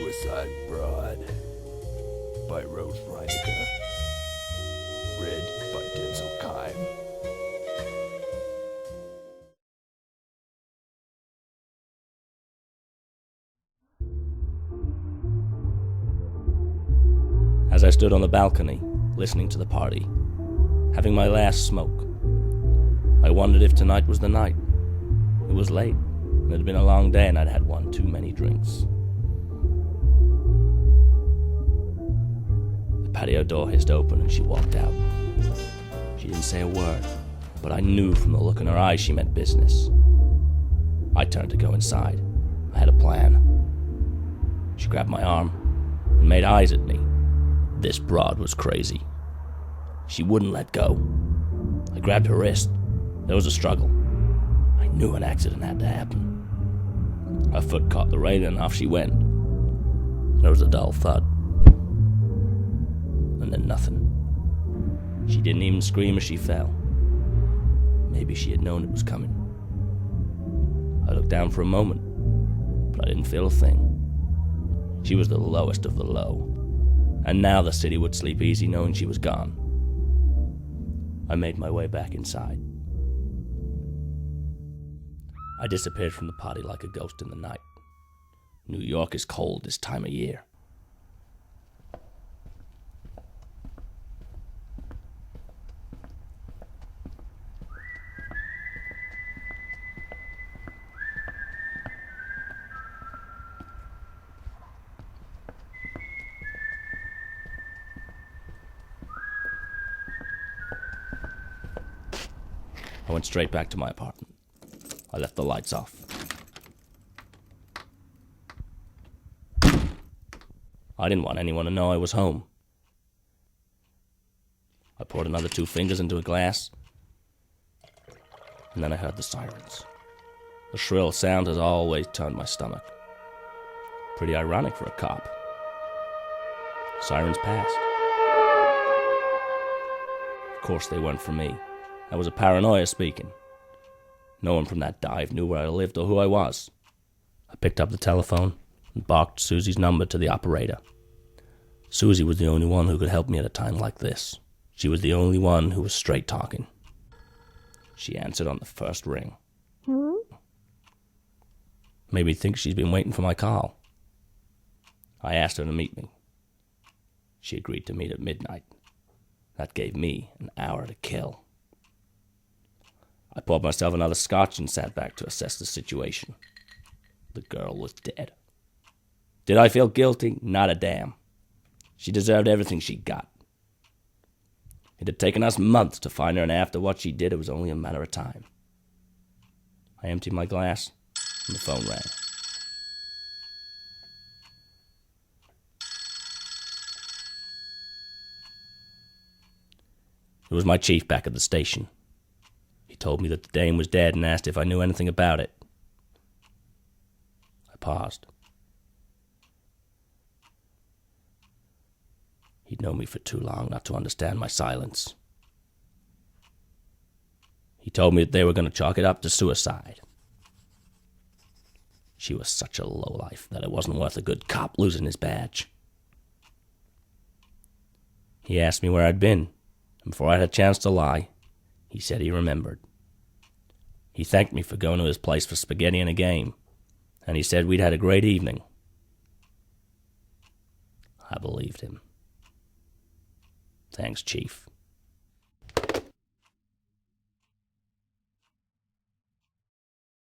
Suicide Broad by Rose Reinecker. Read by Denzil Keim. As I stood on the balcony, listening to the party, having my last smoke, I wondered if tonight was the night. It was late, and it had been a long day, and I'd had one too many drinks. The patio door hissed open, and she walked out. She didn't say a word, but I knew from the look in her eyes she meant business. I turned to go inside. I had a plan. She grabbed my arm and made eyes at me. This broad was crazy. She wouldn't let go. I grabbed her wrist. There was a struggle. I knew an accident had to happen. Her foot caught the railing and off she went. There was a dull thud. And then nothing. She didn't even scream as she fell. Maybe she had known it was coming. I looked down for a moment, but I didn't feel a thing. She was the lowest of the low. And now the city would sleep easy knowing she was gone. I made my way back inside. I disappeared from the party like a ghost in the night. New York is cold this time of year. I went straight back to my apartment. I left the lights off. I didn't want anyone to know I was home. I poured another 2 fingers into a glass, and then I heard the sirens. The shrill sound has always turned my stomach. Pretty ironic for a cop. Sirens passed. Of course they weren't for me. That was a paranoia speaking. No one from that dive knew where I lived or who I was. I picked up the telephone and barked Susie's number to the operator. Susie was the only one who could help me at a time like this. She was the only one who was straight talking. She answered on the first ring. Made me think she's been waiting for my call. I asked her to meet me. She agreed to meet at midnight. That gave me an hour to kill. I poured myself another scotch and sat back to assess the situation. The girl was dead. Did I feel guilty? Not a damn. She deserved everything she got. It had taken us months to find her, and after what she did, it was only a matter of time. I emptied my glass, and the phone rang. It was my chief back at the station. He told me that the dame was dead and asked if I knew anything about it. I paused. He'd known me for too long not to understand my silence. He told me that they were going to chalk it up to suicide. She was such a lowlife that it wasn't worth a good cop losing his badge. He asked me where I'd been, and before I had a chance to lie, he said he remembered. He thanked me for going to his place for spaghetti and a game, and he said we'd had a great evening. I believed him. Thanks, Chief.